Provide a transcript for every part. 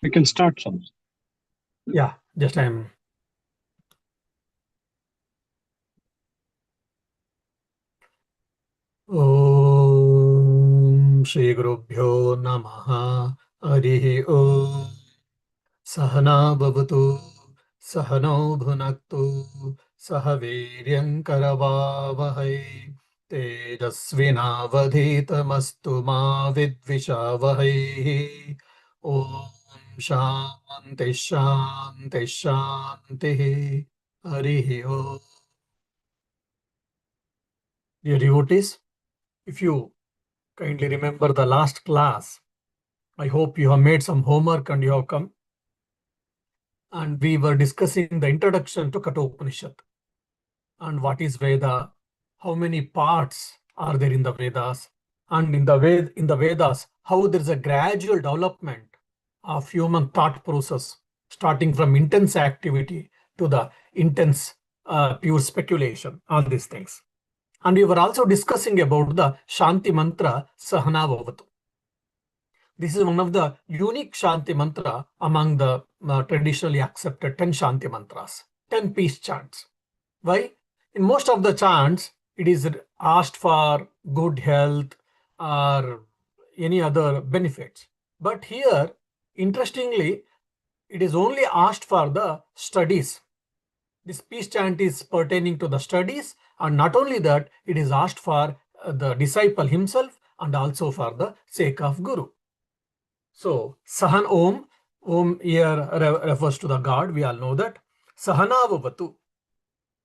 We can start some. Yeah, just I'm. Om Shri Gurubhyo Namaha Harihi Om Sahana Bhavatu Sahano Bhunaktu Sahaviryam Karavavahai Tejasvinavadhitamastu ma vidvishavahai. Om Shanti Shanti Shanti Harihi Om. Dear devotees, if you kindly remember the last class, I hope you have made some homework and you have come. And we were discussing the introduction to Katha Upanishad and what is Veda, how many parts are there in the Vedas, and in the Vedas, how there is a gradual development of human thought process, starting from intense activity to the intense pure speculation, all these things. And we were also discussing about the Shanti mantra Sahana Bhavatu. This is one of the unique Shanti mantra among the traditionally accepted 10 Shanti mantras, 10 peace chants. Why? In most of the chants, it is asked for good health or any other benefits. But here, interestingly, it is only asked for the studies. This peace chant is pertaining to the studies, and not only that, it is asked for the disciple himself and also for the sake of Guru. So, Sahan Om, Om here refers to the God, we all know that. Sahana Vavatu.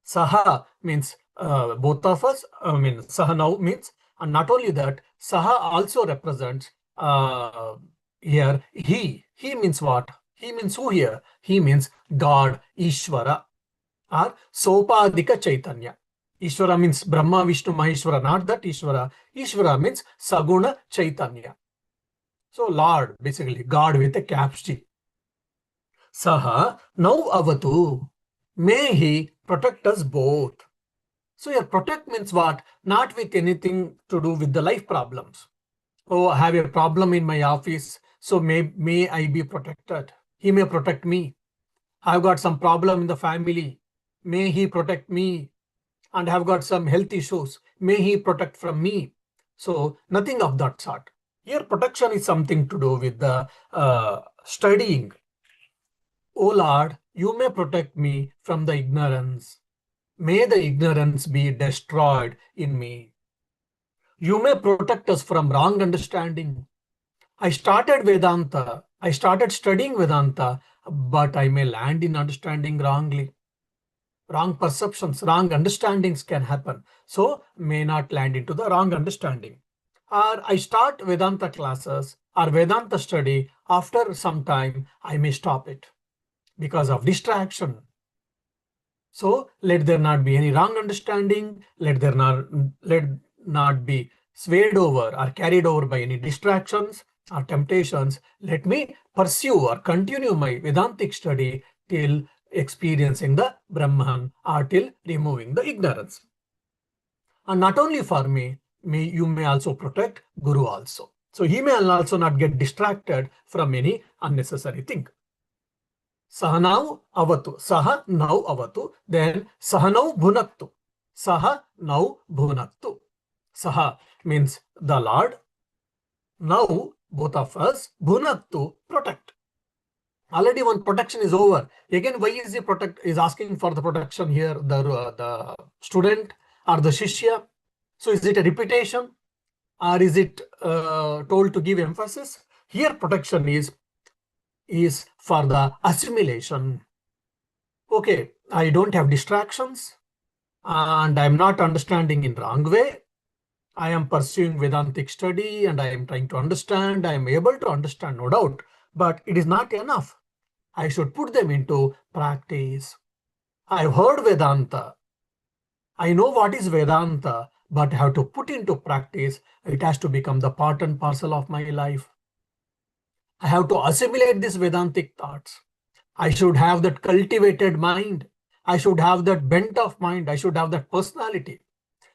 Saha means both of us, Sahanau means, and not only that, Saha also represents here he. He means what? He means who here? He means God, Ishvara, or Sopadika Chaitanya. Ishvara means Brahma, Vishnu, Maheshwara, not that Ishvara. Ishvara means Saguna Chaitanya. So Lord, basically God with a caps G. Saha now avatu. May he protect us both. So here protect means what? Not with anything to do with the life problems. Oh, I have a problem in my office, so may I be protected. He may protect me. I've got some problem in the family. May he protect me. And I've got some health issues. May he protect from me. So nothing of that sort. Here protection is something to do with the studying. O Lord, you may protect me from the ignorance. May the ignorance be destroyed in me. You may protect us from wrong understanding. I started Vedanta. I started studying Vedanta, but I may land in understanding wrongly. Wrong perceptions, wrong understandings can happen. So may not land into the wrong understanding. Or I start Vedanta classes or Vedanta study. After some time, I may stop it because of distraction. So let there not be any wrong understanding. Let not be swayed over or carried over by any distractions or temptations. Let me pursue or continue my Vedantic study till experiencing the Brahman or till removing the ignorance. And not only for me, you may also protect Guru also. So he may also not get distracted from any unnecessary thing. Sahanau avatu. Saha now avatu. Then sahanau bhunaktu. Saha now bhunaktu. Saha means the Lord. Now both of us bhunaktu protect. Already one protection is over. Again, why is he asking for the protection here? The student or the shishya. So is it a repetition or is it told to give emphasis? Here protection is for the assimilation. Okay, I don't have distractions and I'm not understanding in wrong way. I am pursuing Vedantic study and I am trying to understand. I am able to understand, no doubt, but it is not enough. I should put them into practice. I've heard Vedanta. I know what is Vedanta, but I have to put into practice. It has to become the part and parcel of my life. I have to assimilate these Vedantic thoughts. I should have that cultivated mind. I should have that bent of mind. I should have that personality.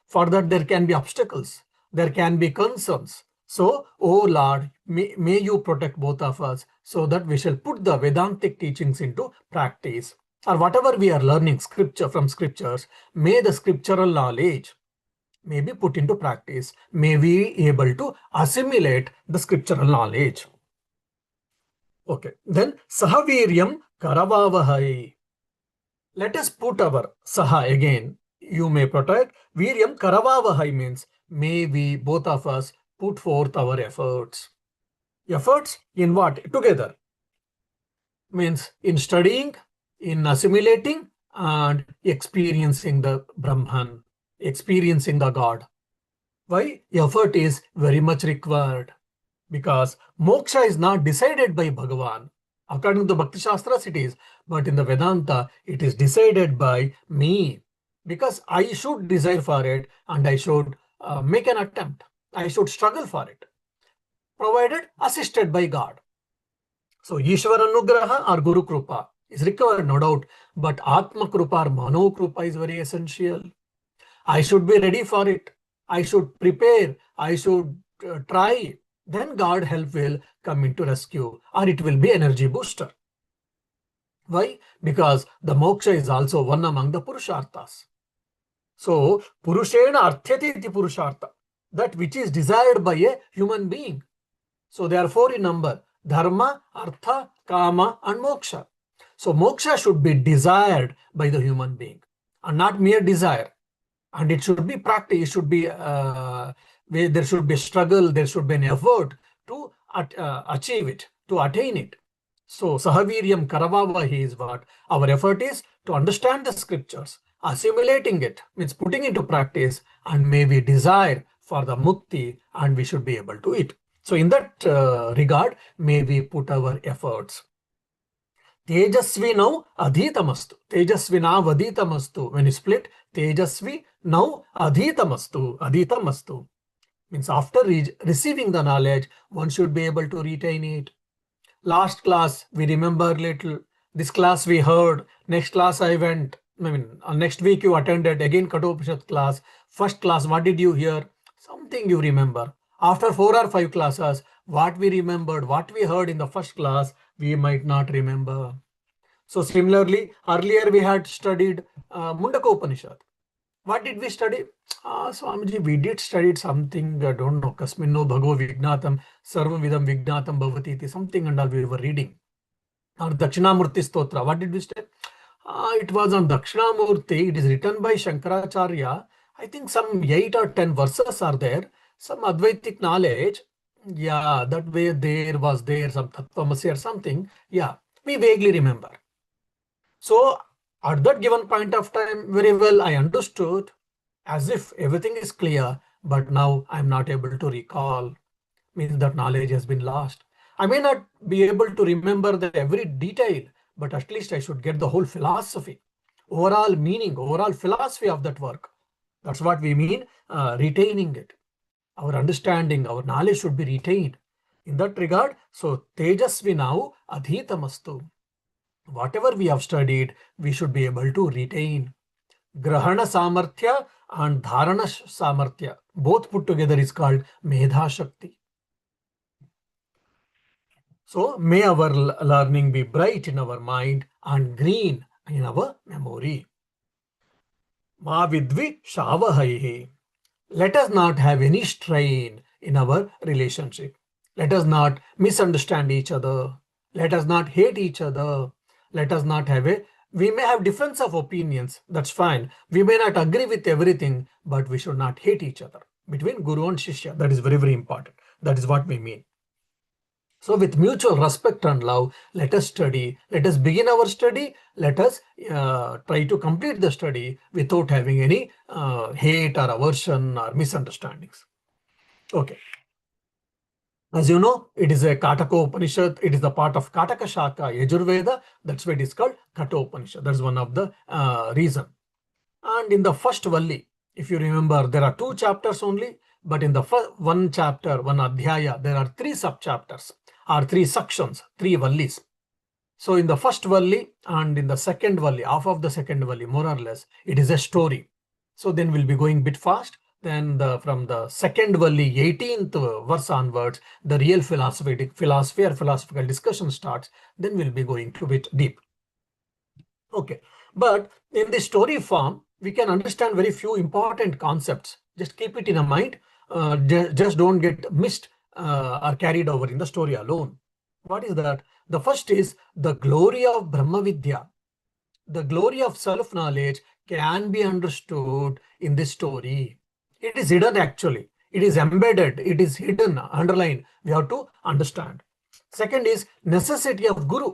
For that, there can be obstacles. There can be concerns. So, oh Lord, may you protect both of us so that we shall put the Vedantic teachings into practice. Or whatever we are learning scripture from scriptures, may the scriptural knowledge may be put into practice. May we be able to assimilate the scriptural knowledge. Okay, then Sahaviryam Karavavahai. Let us put our Saha again. You may protect. Viryam Karavavahai means may we, both of us, put forth our efforts. Efforts in what? Together. Means in studying, in assimilating, and experiencing the Brahman, experiencing the God. Why? Effort is very much required. Because moksha is not decided by Bhagavan. According to the Bhakti Shastras, it is. But in the Vedanta, it is decided by me. Because I should desire for it and I should make an attempt. I should struggle for it. Provided assisted by God. So, Ishvara Anugraha or Guru Krupa is required, no doubt. But Atma Krupa or Mano Krupa is very essential. I should be ready for it. I should prepare. I should try. Then God help will come into rescue, or it will be energy booster. Why? Because the moksha is also one among the purusharthas. So, purushena arthyate iti purushartha, that which is desired by a human being. So, there are four in number: dharma, artha, kama, and moksha. So, moksha should be desired by the human being, and not mere desire. And it should be practice. It should be there should be struggle. There should be an effort to achieve it, to attain it. So Sahaviryam Karavavahi is what our effort is to understand the scriptures, assimilating it means putting into practice, and may we desire for the mukti, and we should be able to it. So in that regard, may we put our efforts. Tejasvi now adhitamastu. Tejasvi now adhitamastu. When you split, Tejasvi now adhitamastu. Adhitamastu means after receiving the knowledge, one should be able to retain it. Last class, we remember little. This class we heard. Next class I went. Next week you attended again Kathopanishad class. First class, what did you hear? Something you remember. After 4 or 5 classes, what we remembered, what we heard in the first class, we might not remember. So similarly, earlier we had studied Mundaka Upanishad. What did we study? Swamiji, we did study something, I don't know, Kasminno Bhagavo Vignatam, Sarvam Vidam Vignatam Bhavati iti, something and all we were reading. Or Dakshinamurti Stotra, what did we study? It was on Dakshinamurti, it is written by Shankaracharya. I think some 8 or 10 verses are there, some Advaitic knowledge. Yeah, that way there was there, some Tattvamasi or something. Yeah, we vaguely remember. So at that given point of time, very well, I understood as if everything is clear, but now I'm not able to recall, means that knowledge has been lost. I may not be able to remember the every detail, but at least I should get the whole philosophy, overall meaning, overall philosophy of that work. That's what we mean, retaining it. Our understanding, our knowledge should be retained. In that regard, so Tejasvi now adhitamastu. Whatever we have studied, we should be able to retain. Grahana Samarthya and Dharana Samarthya, both put together is called Medha Shakti. So may our learning be bright in our mind and green in our memory. Ma vidvi shavahaihi. Let us not have any strain in our relationship. Let us not misunderstand each other. Let us not hate each other. Let us not have we may have difference of opinions. That's fine. We may not agree with everything, but we should not hate each other. Between Guru and Shishya, that is very, very important. That is what we mean. So with mutual respect and love, let us study. Let us begin our study. Let us try to complete the study without having any hate or aversion or misunderstandings. Okay. As you know, it is a Kataka Upanishad. It is the part of Kataka Shaka, Yajurveda. That's why it is called Katha Upanishad. That's one of the reason. And in the first Valli, if you remember, there are 2 chapters only. But in the first one chapter, one Adhyaya, there are 3 sub-chapters or 3 sections, 3 Vallis. So in the first Valli and in the second Valli, half of the second Valli, more or less, it is a story. So then we'll be going a bit fast. Then from the second Valli, 18th verse onwards, the real philosophy or philosophical discussion starts. Then we'll be going to bit deep. Okay, but in the story form, we can understand very few important concepts. Just keep it in a mind. Just don't get missed or carried over in the story alone. What is that? The first is the glory of Brahma Vidya. The glory of self-knowledge can be understood in this story. It is hidden actually. It is embedded. It is hidden, underlined. We have to understand. Second is necessity of Guru.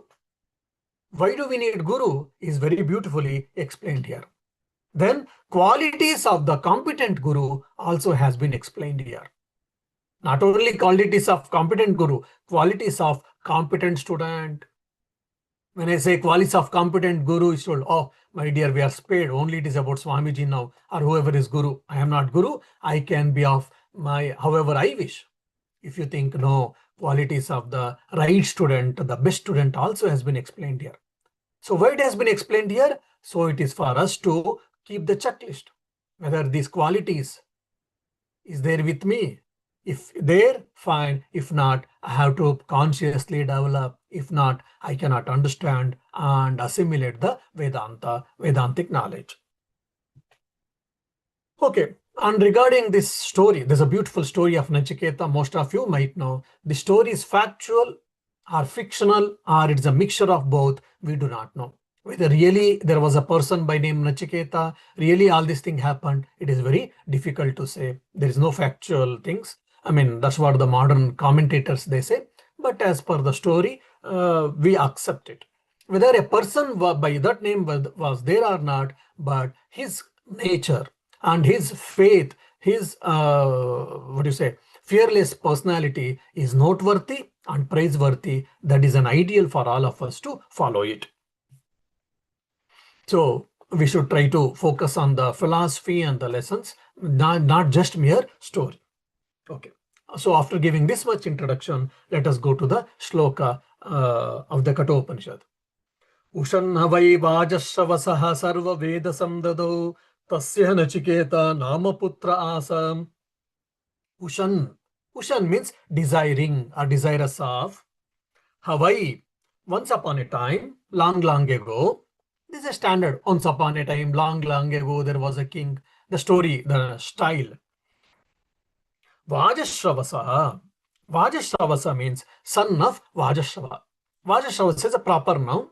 Why do we need Guru is very beautifully explained here. Then qualities of the competent Guru also has been explained here. Not only qualities of competent Guru, qualities of competent student. When I say qualities of competent Guru, it's told, oh, my dear, we are spared. Only it is about Swamiji now or whoever is Guru. I am not Guru. I can be of my however I wish. If you think no, qualities of the right student, the best student also has been explained here. So why it has been explained here? So it is for us to keep the checklist. Whether these qualities is there with me. If there, fine. If not, I have to consciously develop. If not, I cannot understand and assimilate the Vedantic knowledge. Okay, and regarding this story, there's a beautiful story of Nachiketa. Most of you might know. The story is factual or fictional or it's a mixture of both. We do not know. Whether really there was a person by name Nachiketa, really all this thing happened, it is very difficult to say. There is no factual things. I mean, that's what the modern commentators, they say. But as per the story, we accept it. Whether a person by that name was there or not, but his nature and his faith, his, fearless personality is noteworthy and praiseworthy. That is an ideal for all of us to follow it. So we should try to focus on the philosophy and the lessons, not just mere story. Okay. So after giving this much introduction, let us go to the shloka of the Katha Upanishad. Ushanna vai vajashravasaha sarva veda samdado tasya nachiketa namaputra asam. Ushan. Ushan means desiring or desirous of. Hawaii. Once upon a time, long, long ago. This is a standard. Once upon a time, long, long ago, there was a king. The story, the style. Vajashravasa. Vajashravasa means son of Vajashrava. Vajashravasa is a proper noun.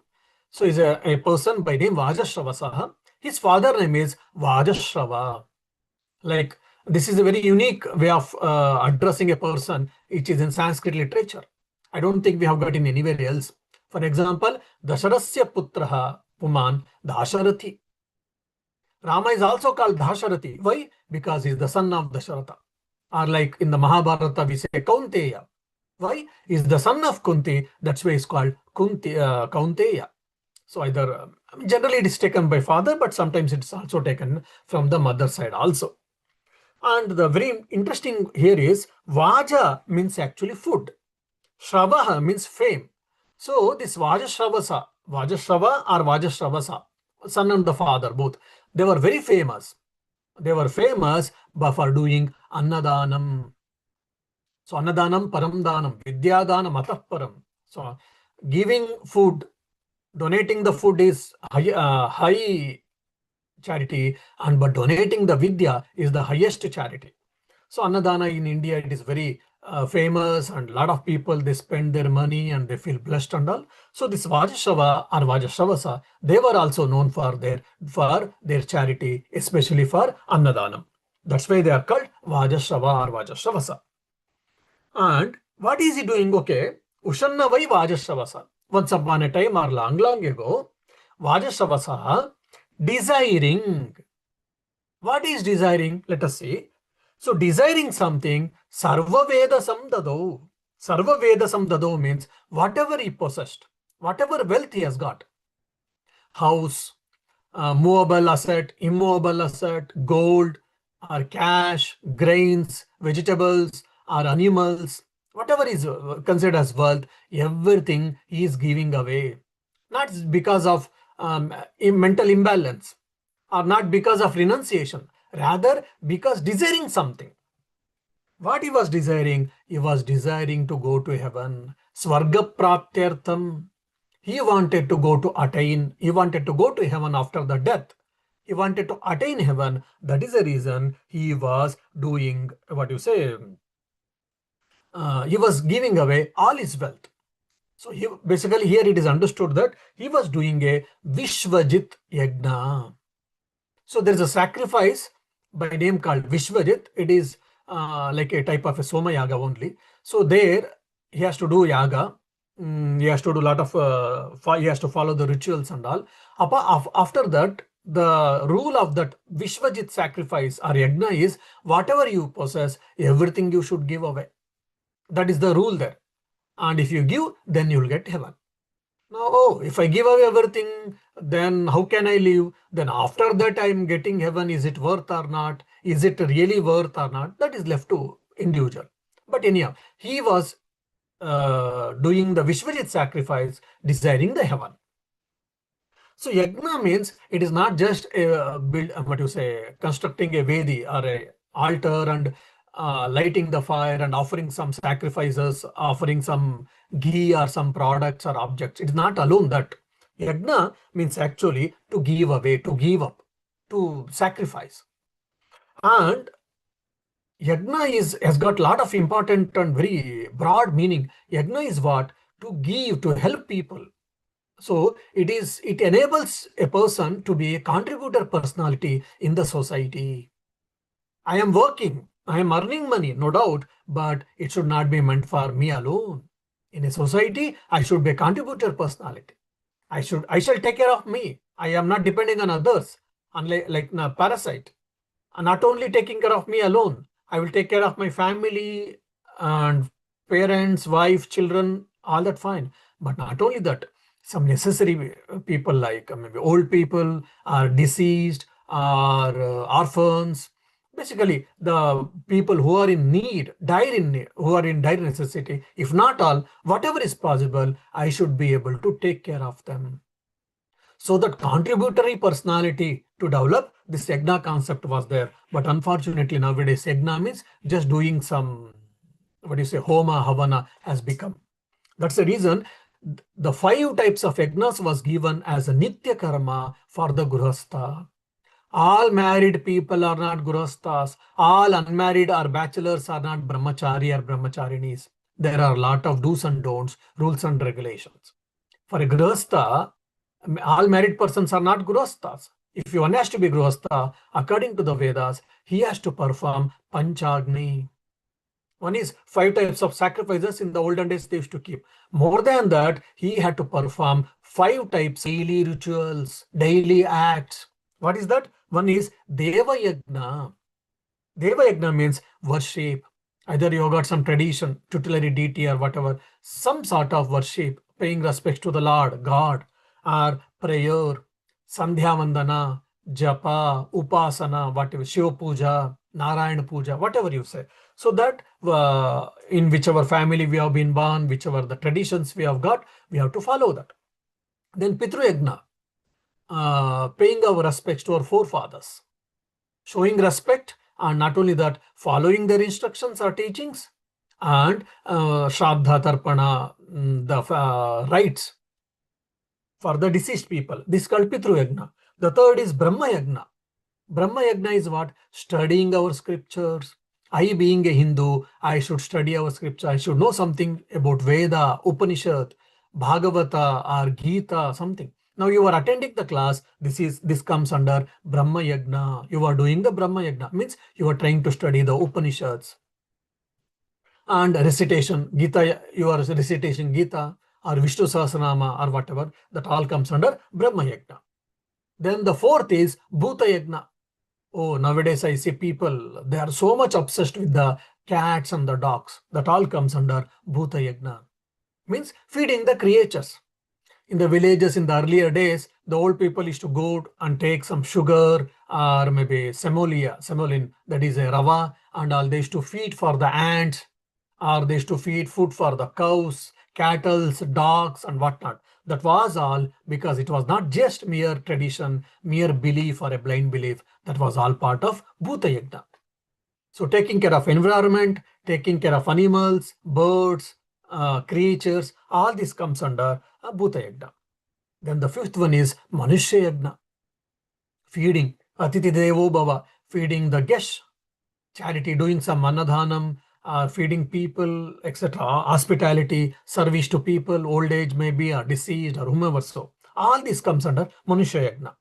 So is a person by name Vajashravasa. His father name is Vajashrava. Like this is a very unique way of addressing a person, which is in Sanskrit literature. I don't think we have got in anywhere else. For example, Dasharasya Putraha Puman Dasharathi. Rama is also called Dasharathi. Why? Because he is the son of Dasharatha. Or like in the Mahabharata, we say Kaunteya. Why? He is the son of Kunti. That's why he's called Kaunteya. So either generally it is taken by father, but sometimes it's also taken from the mother side also. And the very interesting here is Vaja means actually food. Shravaha means fame. So this Vajashravasa, Vajashrava or Vajashravasa, son and the father, both, they were very famous. They were famous for doing Annadanam. So Annadanam Paramdanam, Vidyadanam Atah Param. So giving food, donating the food is high charity, but donating the Vidya is the highest charity. So Annadana in India, it is very famous, and a lot of people, they spend their money and they feel blessed and all. So this Vajashrava or Vajashravasa, they were also known for their charity, especially for Annadanam. That's why they are called Vajashrava or Vajashravasa. And what is he doing? Okay, Ushanna vai Vajashravasa. Once upon a time or long, long ago, Vajashravasa desiring. What is desiring? Let us see. So desiring something, Sarva Veda Samdado. Sarva Veda Samdado means whatever he possessed, whatever wealth he has got, house, movable asset, immovable asset, gold, or cash, grains, vegetables, or animals, whatever is considered as wealth, everything he is giving away. Not because of mental imbalance, or not because of renunciation, rather because desiring something. What he was desiring? He was desiring to go to heaven. Swarga praptyartham. He wanted to go to attain. He wanted to go to heaven after the death. He wanted to attain heaven. That is the reason he was doing what you say. He was giving away all his wealth. So he, basically here it is understood that he was doing a Vishvajit Yagna. So there is a sacrifice by name called Vishvajit. It is like a type of a Soma Yaga only. So there he has to do Yaga. He has to do a lot of, he has to follow the rituals and all. After that, the rule of that Vishvajit sacrifice or Yagna is whatever you possess, everything you should give away. That is the rule there. And if you give, then you will get heaven. Now, oh, if I give away everything, then how can I live? Then after that, I am getting heaven. Is it worth or not? Is it really worth or not? That is left to individual. But anyhow, he was doing the Vishvajit sacrifice, desiring the heaven. So yagna means it is not just a build, what you say, constructing a Vedi or a altar and lighting the fire and offering some sacrifices, offering some ghee or some products or objects. It is not alone that. Yagna means actually to give away, to give up, to sacrifice. And yagna has got a lot of important and very broad meaning. Yagna is what? To give, to help people. So it enables a person to be a contributor personality in the society. I am working, I am earning money, no doubt, but it should not be meant for me alone. In a society, I should be a contributor personality. I shall take care of me. I am not depending on others, unlike like a parasite. And not only taking care of me alone, I will take care of my family and parents, wife, children, all that fine. But not only that, some necessary people like maybe old people are deceased or orphans. Basically, the people who are in need, who are in dire necessity, if not all, whatever is possible, I should be able to take care of them. So that contributory personality to develop, this yagna concept was there. But unfortunately, nowadays, yagna means just doing some, what do you say, homa, havana has become. That's the reason the 5 types of yagnas was given as a nitya karma for the grihastha. All married people are not grihasthas. All unmarried or bachelors are not brahmachari or brahmacharinis. There are a lot of do's and don'ts, rules and regulations. For a grihastha, all married persons are not grihasthas. If one has to be grihastha, according to the Vedas, he has to perform panchagni. One is 5 types of sacrifices in the olden days they used to keep. More than that, he had to perform 5 types daily rituals, daily acts. What is that? One is Deva Yagna. Deva Yagna means worship. Either you have got some tradition, tutelary deity or whatever, some sort of worship, paying respects to the Lord, God, or prayer, Sandhya Vandana, Japa, Upasana, whatever, Shiva Puja, Narayana Puja, whatever you say. So that in whichever family we have been born, whichever the traditions we have got, we have to follow that. Then Pitru Yagna, paying our respects to our forefathers, showing respect, and not only that, following their instructions or teachings, and Shraddha Tarpana, the rites for the deceased people. This is called Pitru Yagna. The third is Brahma Yagna. Brahma Yagna is what? Studying our scriptures. I being a Hindu, I should study our scripture. I should know something about Veda, Upanishad, Bhagavata or Gita, something. Now you are attending the class. This comes under Brahma Yagna. You are doing the Brahma Yagna. Means you are trying to study the Upanishads. And recitation, Gita, you are recitation Gita or Vishnu Sahasranama or whatever, that all comes under Brahma Yagna. Then the fourth is Bhuta Yagna. Oh, nowadays I see people, they are so much obsessed with the cats and the dogs. That all comes under Bhuta Yagna. Means feeding the creatures. In the villages in the earlier days, the old people used to go and take some sugar or maybe semolin, that is a rava, and all they used to feed for the ants, or they used to feed food for the cows, cattle, dogs, and whatnot. That was all because it was not just mere tradition, mere belief or a blind belief. That was all part of Bhuta Yajna. So taking care of environment, taking care of animals, birds, creatures, all this comes under Bhuta Yajna. Then the fifth one is Manushya Yajna. Feeding, Atiti Devo Bhava, feeding the guests, charity, doing some Annadhanam, feeding people, etc. Hospitality, service to people, old age maybe, or deceased, or whomever so. All this comes under Manushya Yajna.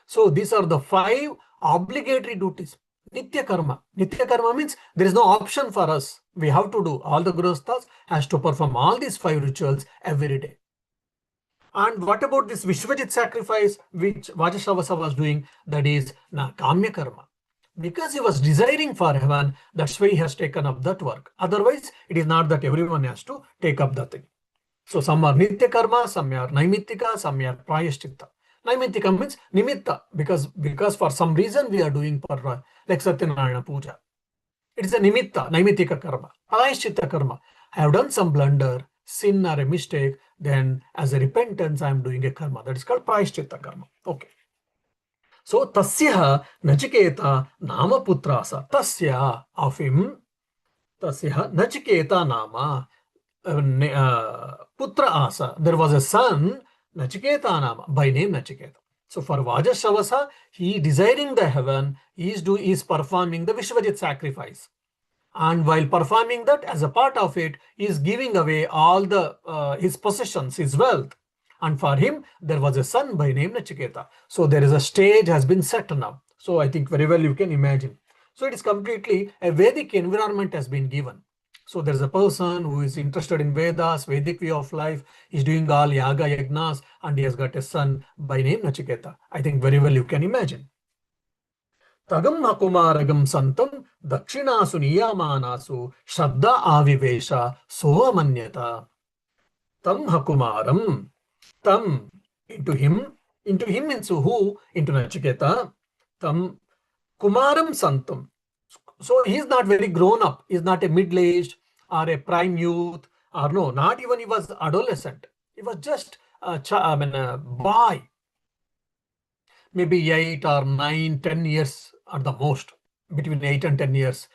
So these are the 5 obligatory duties. Nitya Karma. Nitya Karma means there is no option for us. We have to do. All the Grihasthas has to perform all these 5 rituals every day. And what about this Vishwajit sacrifice which Vajashavasa was doing? That is Kamya Karma. Because he was desiring for heaven, that's why he has taken up that work. Otherwise, it is not that everyone has to take up the thing. So some are Nitya Karma, some are Naimittika, some are Prayashchitta. Naimittika means Nimitta, because for some reason we are doing for like Satyanarayana Puja. It is a Nimitta, Naimittika Karma. Prayashchitta Karma. I have done some blunder, sin or a mistake, then as a repentance I am doing a karma. That is called Prayashchitta Karma. Okay. So Tasya Nachiketa Nama Putrasa. Tasya of him, Tasya Nachiketa Nama Putra Asa. There was a son, Nachiketa Nama, by name Nachiketa. So for Vajashavasa, he desiring the heaven, he is performing the Vishwajit sacrifice. And while performing that, as a part of it, he is giving away all the his possessions, his wealth. And for him, there was a son by name Nachiketa. So there is a stage has been set now. So I think very well you can imagine. So it is completely a Vedic environment has been given. So there is a person who is interested in Vedas, Vedic way of life, is doing all yaga yagnas, and he has got a son by name Nachiketa. I think very well you can imagine. Tagam Hakumaragam Santam Dakshinasu Niyamanasu Shraddha Avivesha Soamanyata. Tam Hakumaram. Tam into him means who? Into Nachiketa. Tam Kumaram Santam. So he is not very grown up. He is not a middle-aged or a prime youth, or no, not even he was adolescent. He was just a boy. Maybe 8 or 9, 10 years at the most, between 8 and 10 years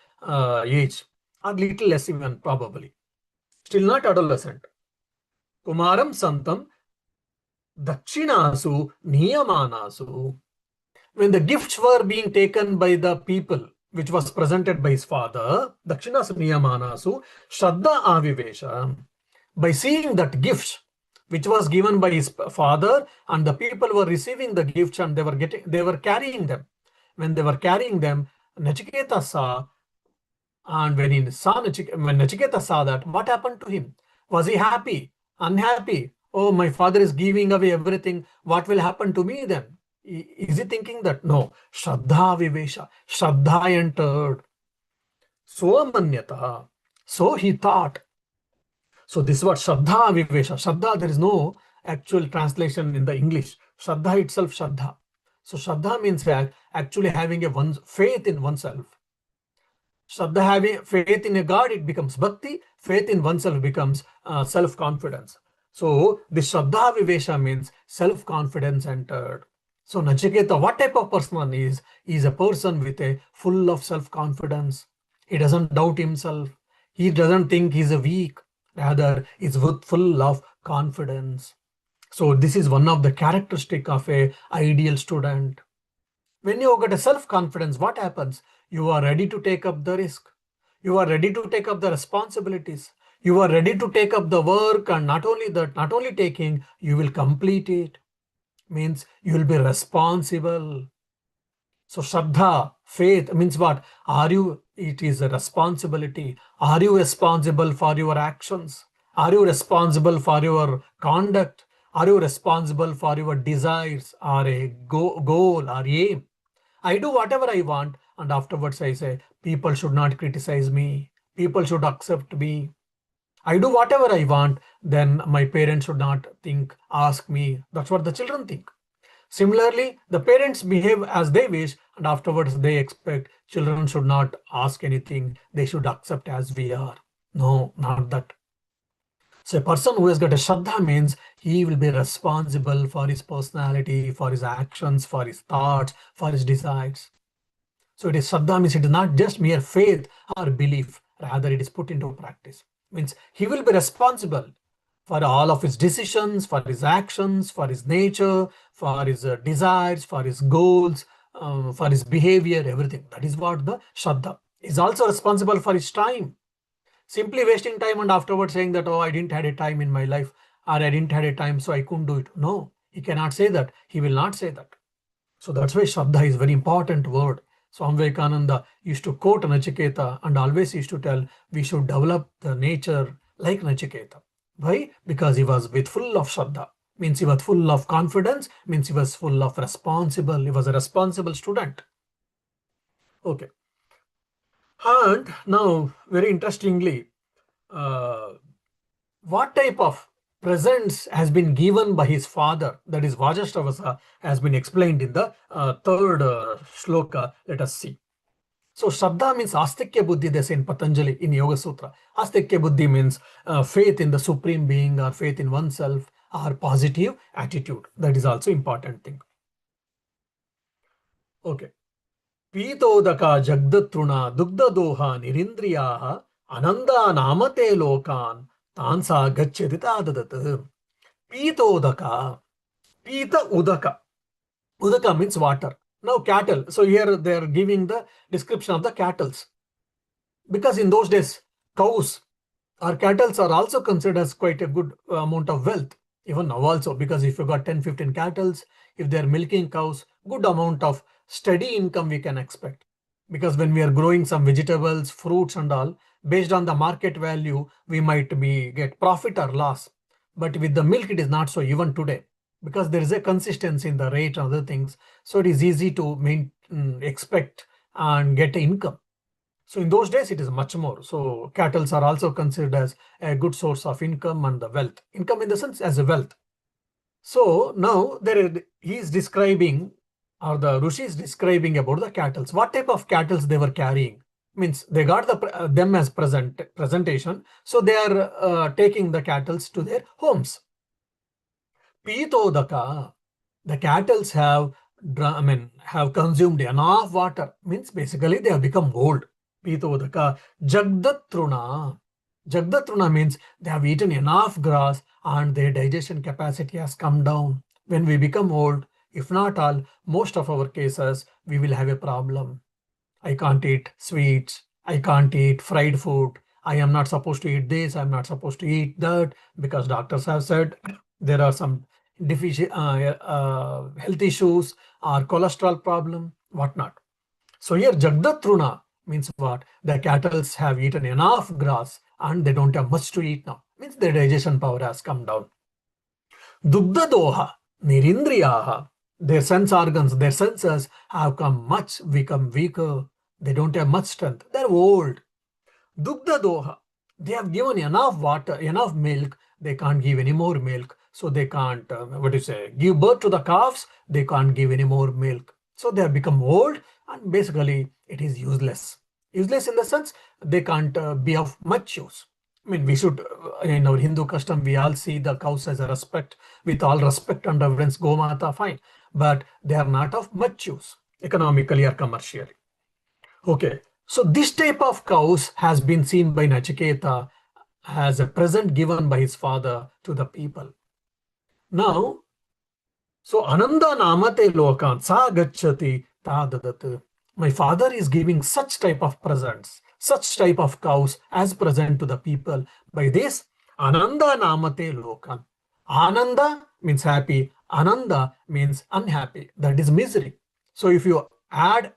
age, or little less even probably. Still not adolescent. Kumaram Santam Dakshinasu Niyamanasu. When the gifts were being taken by the people, which was presented by his father, Dakshinasu Niyamanasu, Shraddha Avivesha. By seeing that gifts, which was given by his father, and the people were receiving the gifts and they were carrying them. When they were carrying them, Nachiketa saw, and when Nachiketa saw that, what happened to him? Was he happy? Unhappy? Oh, my father is giving away everything. What will happen to me then? Is he thinking that? No. Shraddha Vivesha. Shraddha entered. Swamanyata. So he thought. So this is what Shraddha Vivesha. Shraddha, there is no actual translation in the English. Shraddha itself, Shraddha. So Shraddha means actually having a faith in oneself. Shraddha, having faith in a God, it becomes bhakti. Faith in oneself becomes self-confidence. So this Shraddha Vivesha means self-confidence entered. So Nachiketa, what type of person is? He is a person with a full of self-confidence. He doesn't doubt himself. He doesn't think he's a weak. Rather, is full of confidence. So this is one of the characteristic of a ideal student. When you get a self-confidence, what happens? You are ready to take up the risk. You are ready to take up the responsibilities. You are ready to take up the work, and not only taking, you will complete it. Means you will be responsible. So Shraddha, faith means what? It is a responsibility. Are you responsible for your actions? Are you responsible for your conduct? Are you responsible for your desires or a goal or aim? I do whatever I want, and afterwards I say, people should not criticize me. People should accept me. I do whatever I want, then my parents should not ask me. That's what the children think. Similarly, the parents behave as they wish, and afterwards they expect children should not ask anything. They should accept as we are. No, not that. So a person who has got a Shraddha means he will be responsible for his personality, for his actions, for his thoughts, for his desires. So it is Shraddha means it is not just mere faith or belief, rather it is put into practice. Means he will be responsible for all of his decisions, for his actions, for his nature, for his desires, for his goals, for his behavior, everything. That is what the Shraddha is. Also responsible for his time. Simply wasting time and afterwards saying that, oh, I didn't had a time in my life, or I didn't had a time, so I couldn't do it. No, he cannot say that. He will not say that. So that's why Shraddha is a very important word. Swami Vivekananda used to quote Nachiketa and always used to tell we should develop the nature like Nachiketa. Why? Because he was with full of Shraddha. Means he was full of confidence, means he was full of responsible. He was a responsible student. Okay. And now, very interestingly, uh, what type of presents has been given by his father, that is Vajashtavasa, has been explained in the third shloka. Let us see. So Shraddha means Astikya Buddhi, they say in Patanjali in Yoga Sutra. Astikya Buddhi means faith in the Supreme Being or faith in oneself or positive attitude. That is also important thing. Okay. Pitodaka Jagdatruna Dugda Doha Nirindriyaha Ananda Namate Lokan Tansa Gachyadita Dadat. Pitodaka. Pita Udaka. Udaka means water. Now cattle. So here they are giving the description of the cattle. Because in those days, cows or cattle are also considered as quite a good amount of wealth. Even now also, because if you got 10, 15 cattle, if they're milking cows, good amount of steady income we can expect. Because when we are growing some vegetables, fruits and all, based on the market value, we might get profit or loss. But with the milk, it is not so even today. Because there is a consistency in the rate and other things. So it is easy to expect and get income. So in those days, it is much more. So cattle are also considered as a good source of income and the wealth. Income in the sense as a wealth. So now he is describing, or the Rishi is describing about the cattle. What type of cattle they were carrying? Means they got them as presentation. So they are taking the cattle to their homes. Pitodaka, the cattle have consumed enough water. Means basically they have become old. Pitodaka. Jagdatruna. Jagdatruna means they have eaten enough grass and their digestion capacity has come down. When we become old, if not all, most of our cases, we will have a problem. I can't eat sweets. I can't eat fried food. I am not supposed to eat this. I'm not supposed to eat that because doctors have said there are some health issues or cholesterol problem, whatnot. So here Jagdatruna means what? The cattle have eaten enough grass and they don't have much to eat now. Means their digestion power has come down. Dugda Doha, Nirindriyaha, their sense organs, their senses have become weaker. They don't have much strength. They're old. Dugda Doha, they have given enough water, enough milk. They can't give any more milk. So they can't, give birth to the calves. They can't give any more milk. So they have become old and basically it is useless. Useless in the sense they can't be of much use. I mean, we should, in our Hindu custom, we all see the cows as a respect, with all respect and reverence, Gomata, fine. But they are not of much use, economically or commercially. Okay, so this type of cows has been seen by Nachiketa as a present given by his father to the people. Now, so Ananda Namate Lokan Sa Gacchati Tadadat. My father is giving such type of presents, such type of cows as present to the people. By this, Ananda Namate Lokan. Ananda means happy. Ananda means unhappy. That is misery. So if you add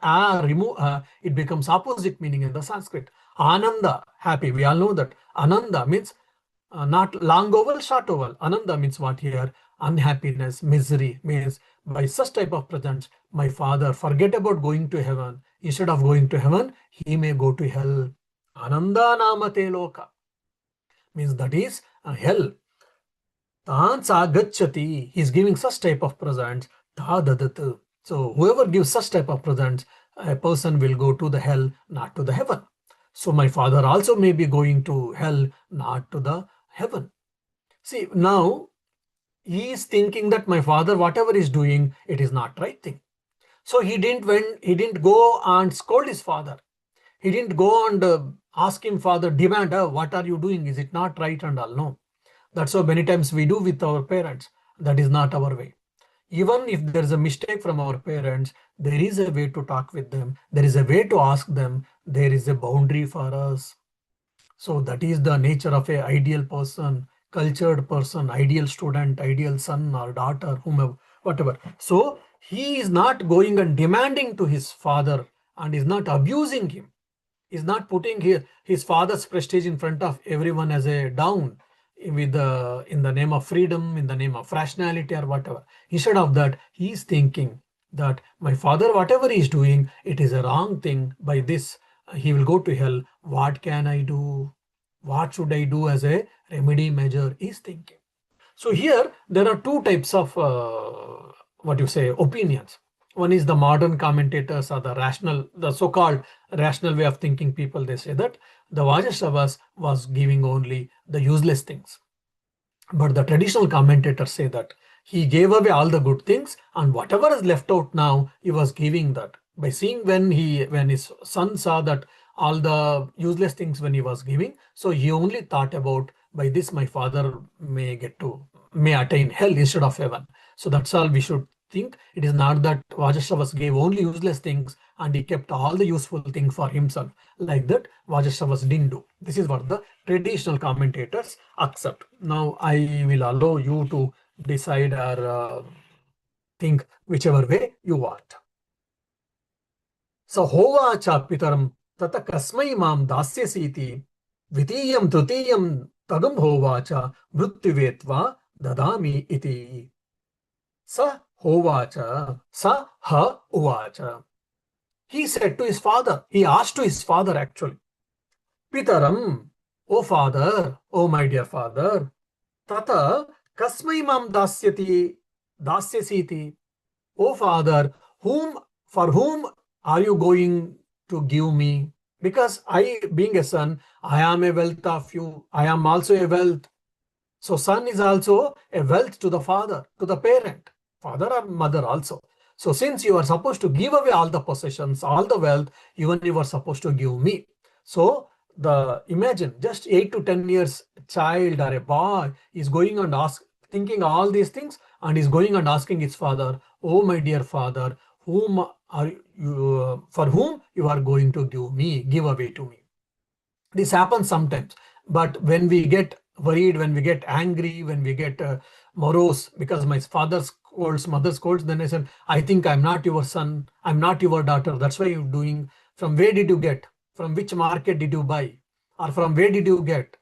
remove it becomes opposite meaning in the Sanskrit. Ananda, happy. We all know that. Ananda means not long oval, short oval. Ananda means what here? Unhappiness, misery. Means by such type of presents, my father forget about going to heaven. Instead of going to heaven, he may go to hell. Ananda namate loka. Means that is hell. Tan sa gacchati. He is giving such type of presents. Ta dadat. So whoever gives such type of presents, a person will go to the hell, not to the heaven. So my father also may be going to hell, not to the heaven. See, now he is thinking that my father, whatever is doing, it is not right thing. So he didn't go and scold his father. He didn't go and ask him father, demand, what are you doing? Is it not right and all? No. That's how many times we do with our parents. That is not our way. Even if there is a mistake from our parents, there is a way to talk with them. There is a way to ask them. There is a boundary for us. So that is the nature of a ideal person, cultured person, ideal student, ideal son or daughter, whomever, whatever. So he is not going and demanding to his father and is not abusing him. Is not putting his father's prestige in front of everyone as a down with in the name of freedom, in the name of rationality or whatever. Instead of that, he is thinking that my father, whatever he is doing, it is a wrong thing. By this, he will go to hell. What can I do? What should I do as a remedy measure? Is thinking. So here there are two types of what you say opinions. One is the modern commentators or the rational, the so-called rational way of thinking people. They say that the Vajasravas was giving only the useless things. But the traditional commentators say that he gave away all the good things and whatever is left out now, he was giving that. By seeing when his son saw that all the useless things when he was giving, so he only thought about by this my father may attain hell instead of heaven. So that's all we should think. It is not that Vajasravas gave only useless things and he kept all the useful things for himself. Like that, Vajasravas didn't do. This is what the traditional commentators accept. Now, I will allow you to decide or think whichever way you want. So, hovacha pitaram tata kasmai mam dasyasiti dvitiyam trutiyam tagam hovacha mrittyuvetva dadami iti. Sa hovacha sa ha uvacha. He said to his father, he asked to his father actually, Pitaram, O father, O my dear father, tata kasmai mam dasyasiti. O father, for whom are you going to give me? Because I, being a son, I am a wealth of you. I am also a wealth. So son is also a wealth to the father, to the parent, father or mother also. So since you are supposed to give away all the possessions, all the wealth, even you are supposed to give me. So imagine just 8 to 10 years child or a boy is going and thinking all these things and is going and asking his father, oh my dear father, for whom you are going to give away to me. This happens sometimes, but when we get worried, when we get angry, when we get morose because my father scolds, mother scolds, then I said, I think I'm not your son, I'm not your daughter, that's why you're doing. From where did you get? From which market did you buy? Or from where did you get?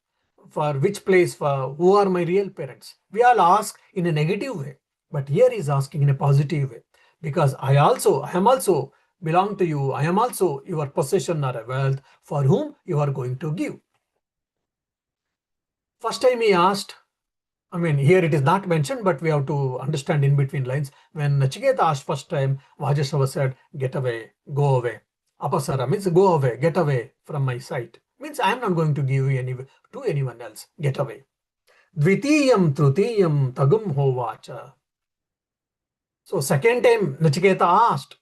For which place? For who are my real parents? We all ask in a negative way, but here he's asking in a positive way, because I am also belong to you. I am also your possession or a wealth for whom you are going to give. First time he asked, here it is not mentioned, but we have to understand in between lines. When Nachiketa asked first time, Vajasrava said, get away, go away. Apasara means go away, get away from my sight. Means I am not going to give you to anyone else. Get away. Dvitiyam trutiyam tagum hovacha. So second time Nachiketa asked,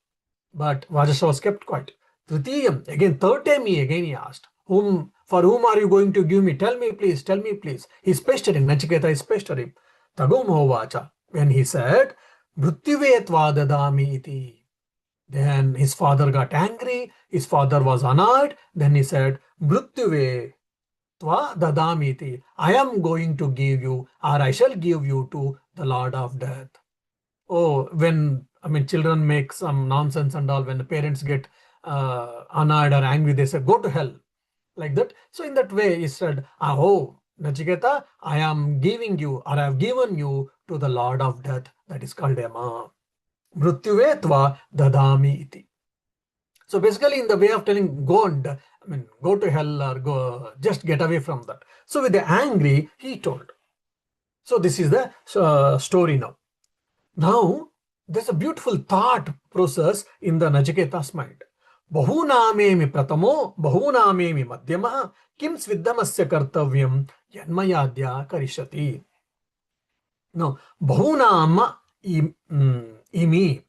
but Vajasrava was kept quiet. Tritiyam, again third time he asked, for whom are you going to give me? Tell me please, tell me please. He's pestering, Nachiketa is pestering. Tagum hovacha. When he said, Mrittyuvetva dadami iti. Then his father got angry, his father was annoyed, then he said, Mrittyuvetva dadami iti. I am going to give you, or I shall give you to the Lord of Death. Oh, when children make some nonsense and all, when the parents get annoyed or angry, they say, go to hell, like that. So in that way, he said, oh, Nachiketa, I am giving you, or I have given you to the Lord of Death. That is called Yama. Mrittyuvetva dadami iti. So basically, in the way of telling, go to hell or just get away from that. So with the angry, he told. So this is the story now. Now, there's a beautiful thought process in the Nachiketa's mind. Bahunamemi pratamo, bahunamemi madhyama, kim sviddamasya kartavyam, yanmayadya karishati. No, bahunam imi.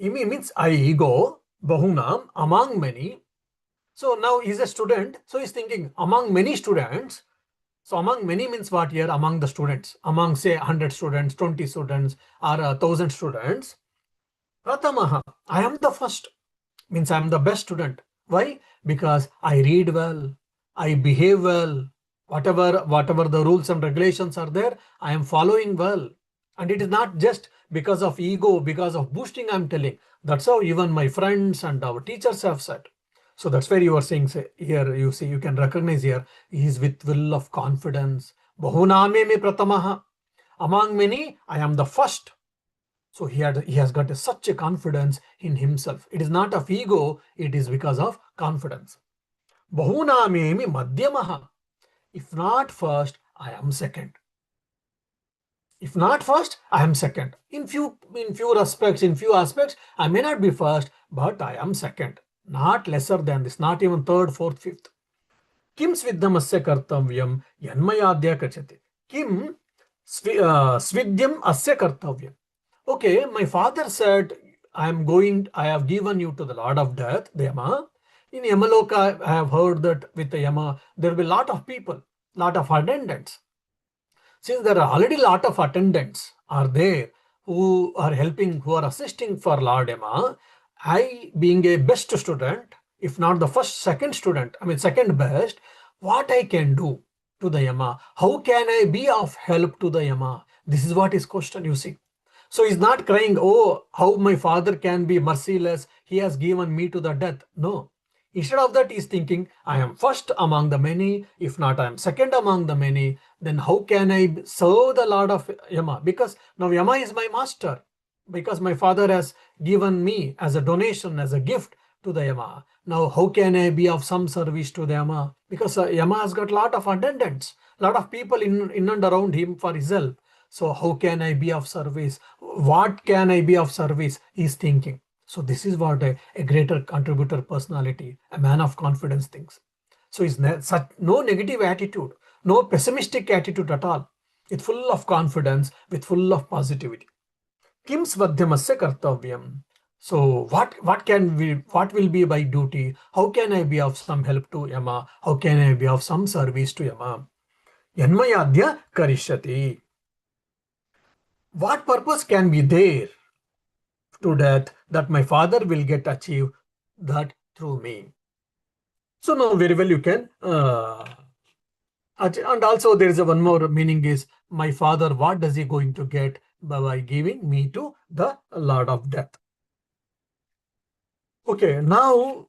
Imi means I go, bahunam, among many. So now he's a student, so he's thinking among many students. So among many means what here? Among the students, among say 100 students, 20 students, or 1,000 students. Pratamaha, I am the first, means I am the best student. Why? Because I read well, I behave well, whatever the rules and regulations are there, I am following well. And it is not just because of ego, because of boosting I'm telling. That's how even my friends and our teachers have said. So that's where you are saying, say, here you see, you can recognize here, he is with will of confidence. Bahuname me pratamaha. Among many, I am the first. So he has got such a confidence in himself. It is not of ego, it is because of confidence. Bahunamemi madhyamaha. If not first, I am second. If not first, I am second. In few aspects, I may not be first, but I am second. Not lesser than this, not even third, fourth, fifth. Kim svidyamasya kartavyam yanmayadya kachati. Kim svidyam asya kartavyam. Okay, my father said, I have given you to the Lord of Death, the Yama. In Yamaloka, I have heard that with the Yama, there will be a lot of people, lot of attendants. Since there are already a lot of attendants are there who are helping, who are assisting for Lord Yama, I being a best student, if not the first, second student, second best, what I can do to the Yama? How can I be of help to the Yama? This is what is question, you see. So he's not crying, oh, how my father can be merciless. He has given me to the death. No. Instead of that, he's thinking, I am first among the many. If not, I am second among the many. Then how can I serve the Lord of Yama? Because now Yama is my master. Because my father has given me as a donation, as a gift to the Yama. Now, how can I be of some service to the Yama? Because Yama has got a lot of attendants, a lot of people in and around him for his help. So how can I be of service? What can I be of service? He's thinking. So this is what a greater contributor personality, a man of confidence thinks. So it's no negative attitude, no pessimistic attitude at all. It's full of confidence, with full of positivity. Kim svadhyamasya kartavyam. So what will be my duty? How can I be of some help to Yama? How can I be of some service to Yama? Yanmayadya karishyati. What purpose can be there to that my father will get achieved that through me? So now very well you can and also there is a one more meaning is my father, what does he going to get by giving me to the Lord of Death? Okay, now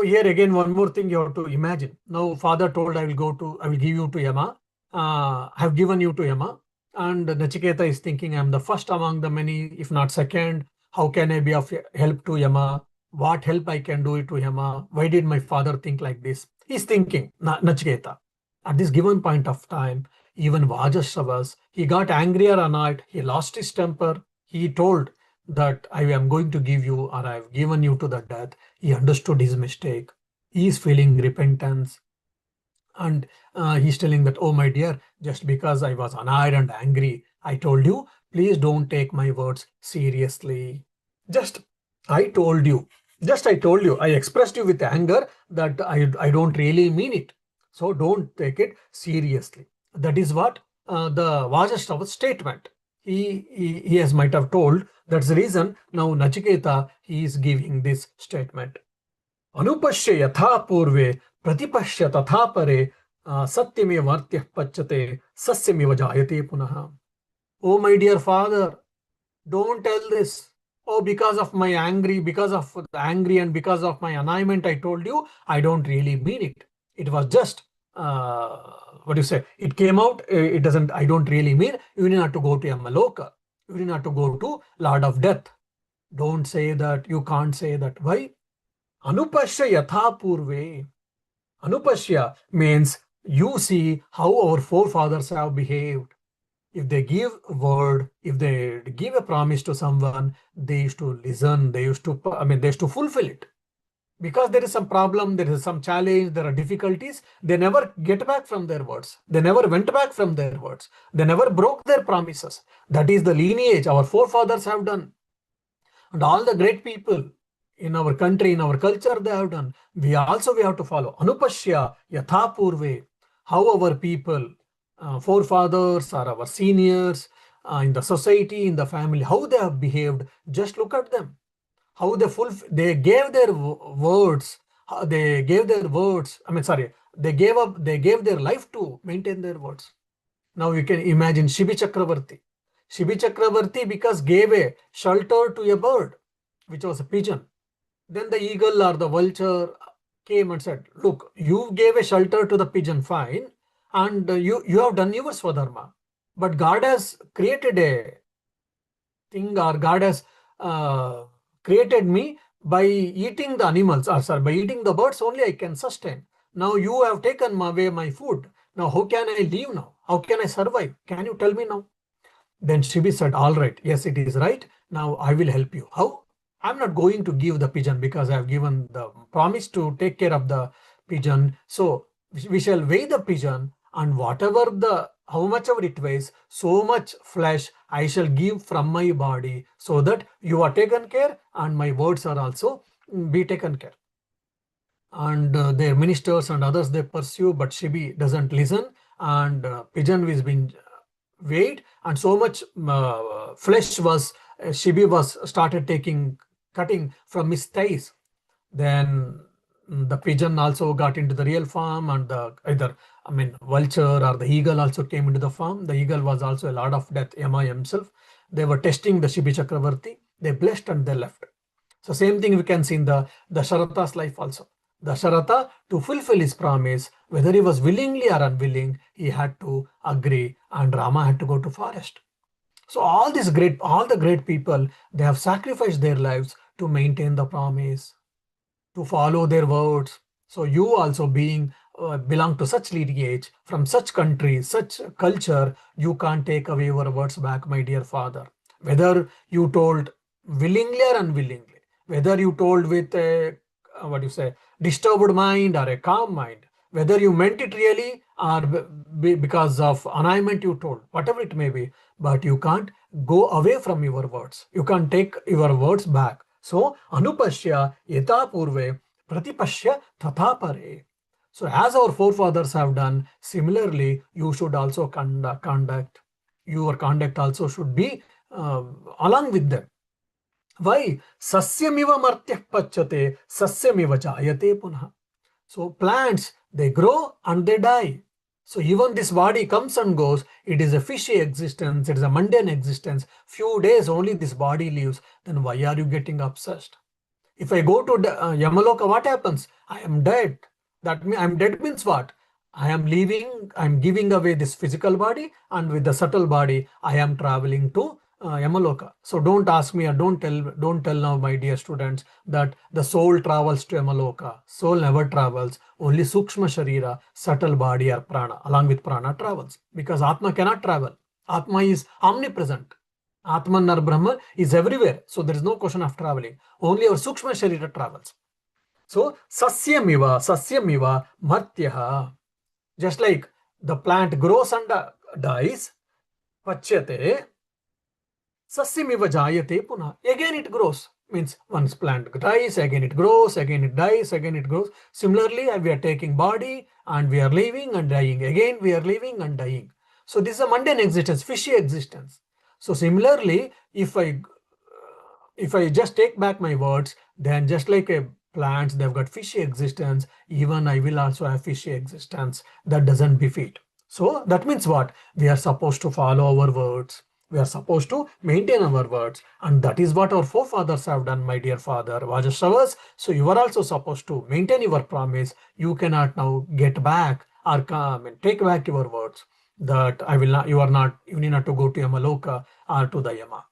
here again one more thing you have to imagine. Now father told I will give you to Yama. I have given you to Yama. And Nachiketa is thinking, I'm the first among the many, if not second. How can I be of help to Yama? What help I can do it to Yama? Why did my father think like this? He's thinking, Nachiketa. At this given point of time, even Vajasravas, he got angry or annoyed. He lost his temper. He told that I am going to give you or I have given you to the death. He understood his mistake. He is feeling repentance. And he's telling that, oh, my dear, just because I was annoyed and angry, I told you, please don't take my words seriously. Just I told you, I expressed you with anger that I don't really mean it. So don't take it seriously. That is what the Vajashrava's statement. He has might have told. That's the reason now Nachiketa, he is giving this statement. अनुपश्य यथा पूर्वे प्रतिपश्य तथा परे सत्यमेव मर्त्यः पच्यते सस्यमेव जायते पुनः. Oh my dear father, don't tell this. Oh, because of my angry and because of my annoyment, I told you, I don't really mean it. It was just, what do you say? It came out, it doesn't, I don't really mean, you need not to go to Yamaloka. You need not to go to Lord of Death. Don't say that, you can't say that. Why? Anupashya yatha purve. Anupashya means you see how our forefathers have behaved. If they give a word, if they give a promise to someone, they used to listen, they used to fulfill it. because there is some problem, there is some challenge, there are difficulties, they never get back from their words. They never went back from their words. They never broke their promises. That is the lineage our forefathers have done. And all the great people in our country, in our culture, they have done. We have to follow. Anupashya yatha purve. How our people, forefathers or our seniors in the society, in the family, how they have behaved. Just look at them. How they gave their words. They gave their words. They gave their life to maintain their words. Now you can imagine Shibi Chakravarti. Shibi Chakravarti because gave a shelter to a bird, which was a pigeon. Then the eagle or the vulture came and said, look, you gave a shelter to the pigeon, fine, and you have done your Swadharma. But God has created a thing, or God has created me by eating the animals, by eating the birds only I can sustain. Now you have taken away my food. Now how can I live now? How can I survive? Can you tell me now? Then Shibi said, all right, yes, it is right. Now I will help you. How? I'm not going to give the pigeon because I have given the promise to take care of the pigeon. So we shall weigh the pigeon, and how much ever it weighs, so much flesh I shall give from my body, so that you are taken care and my words are also be taken care. And their ministers and others, they pursue, but Shibi doesn't listen, and pigeon is being weighed, and so much flesh was Shibi was started cutting from his thighs. Then the pigeon also got into the real form, and vulture or the eagle also came into the form. The eagle was also a lord of death, Yama himself. They were testing the Shibi Chakravarti. They blessed and they left. So same thing we can see in the Dasharatha's life also. Dasharatha, to fulfill his promise, whether he was willingly or unwilling, he had to agree, and Rama had to go to forest. So all the great people, they have sacrificed their lives to maintain the promise, to follow their words. So you also belong to such lineage, from such country, such culture, you can't take away your words back, my dear father. Whether you told willingly or unwillingly, whether you told with a disturbed mind or a calm mind, whether you meant it really or because of annoyment you told, whatever it may be, but you can't go away from your words. You can't take your words back. So, anupashya yata purve pratipashya tatha pare. So, as our forefathers have done, similarly, you should also conduct. Your conduct also should be along with them. Why? Sasyamiva martyah pachyate, sasyamiva jayate punha. So plants, they grow and they die. So even this body comes and goes. It is a fishy existence. It is a mundane existence. Few days only this body lives. Then why are you getting obsessed? If I go to Yamaloka, what happens? I am dead. That means I'm dead means what? I am leaving, I'm giving away this physical body, and with the subtle body, I am traveling to Yamaloka. So don't ask me, or don't tell now, my dear students, that the soul travels to Yamaloka. Soul never travels. Only Sukshma Sharira, subtle body or prana, along with prana travels. Because Atma cannot travel. Atma is omnipresent. Atman or Brahman is everywhere. So there is no question of traveling. Only our Sukshma Sharira travels. So sasyamiva martyaha. Just like the plant grows and dies, pachyate, sasyamiva jayate punha. Again it grows. Means once plant dies, again it grows, again it dies, again it grows. Similarly, we are taking body and we are living and dying. Again we are living and dying. So this is a mundane existence, fishy existence. So similarly, if I just take back my words, then just like a plants, they've got fishy existence, even I will also have fishy existence. That doesn't befit. So that means what? We are supposed to follow our words. We are supposed to maintain our words. And that is what our forefathers have done, my dear father Vajasravas. So you are also supposed to maintain your promise. You cannot now get back or come and take back your words. That you need not to go to Yamaloka or to the Yama.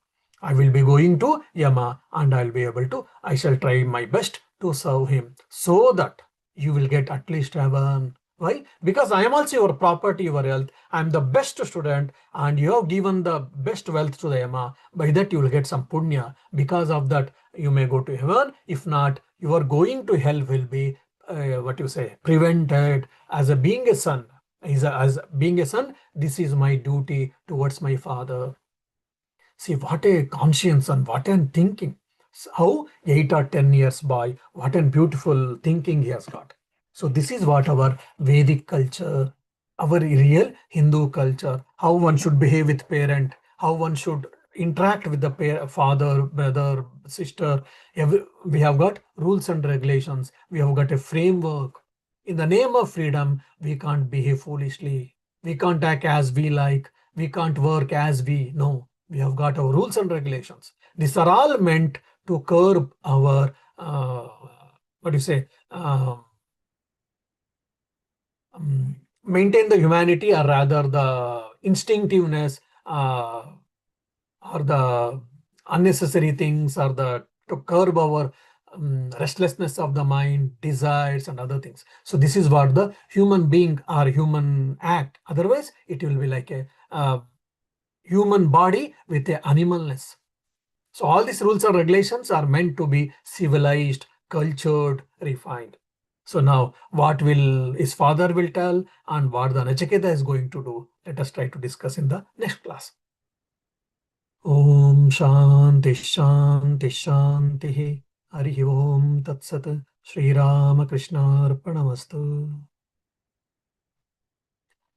I will be going to Yama, and I shall try my best to serve him, so that you will get at least heaven. Why? Because I am also your property, your health. I am the best student, and you have given the best wealth to the Yama. By that you will get some punya. Because of that, you may go to heaven. If not, your going to hell will be prevented as a being a son. As being a son, this is my duty towards my father. See what a conscience and what a thinking. How 8 or 10 years boy, what a beautiful thinking he has got. So this is what our Vedic culture, our real Hindu culture, how one should behave with parent, how one should interact with the father, brother, sister. We have got rules and regulations. We have got a framework. In the name of freedom, we can't behave foolishly. We can't act as we like. We can't work as we know. We have got our rules and regulations. These are all meant to curb our, what do you say, maintain the humanity, or rather the instinctiveness, or the unnecessary things, or the to curb our restlessness of the mind, desires, and other things. So this is what the human being or human act. Otherwise, it will be like a human body with a animalness. So all these rules and regulations are meant to be civilized, cultured, refined. So now what will his father will tell and what the Nachiketa is going to do, let us try to discuss in the next class. Om Shanti Shanti Shanti Hari Om Tat Sat Sri Ramakrishna Arpanamastu.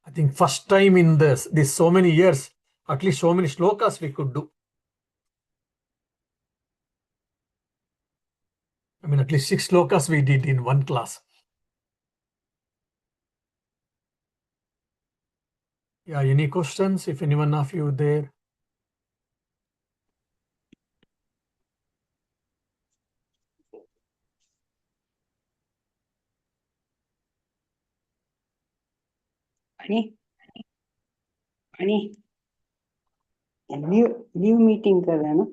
I think first time in this so many years, at least so many shlokas we could do. I mean, at least 6 shlokas we did in one class. Yeah, any questions? If anyone of you there? आणि new meeting कर रहे हैं ना?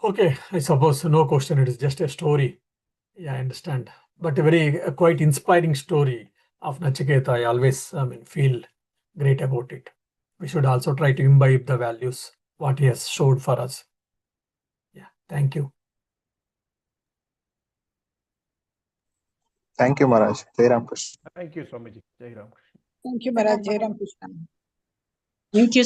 Okay, I suppose no question. It is just a story. Yeah, I understand. But a very quite inspiring story of Nachiketa. I always feel great about it. We should also try to imbibe the values what he has showed for us. Yeah, thank you. Thank you, Maharaj. Jai Ram Krishna. Thank you, Swamiji. Jai Ram Krishna. Thank you, Maharaj. Jai Ram Krishna. Thank you.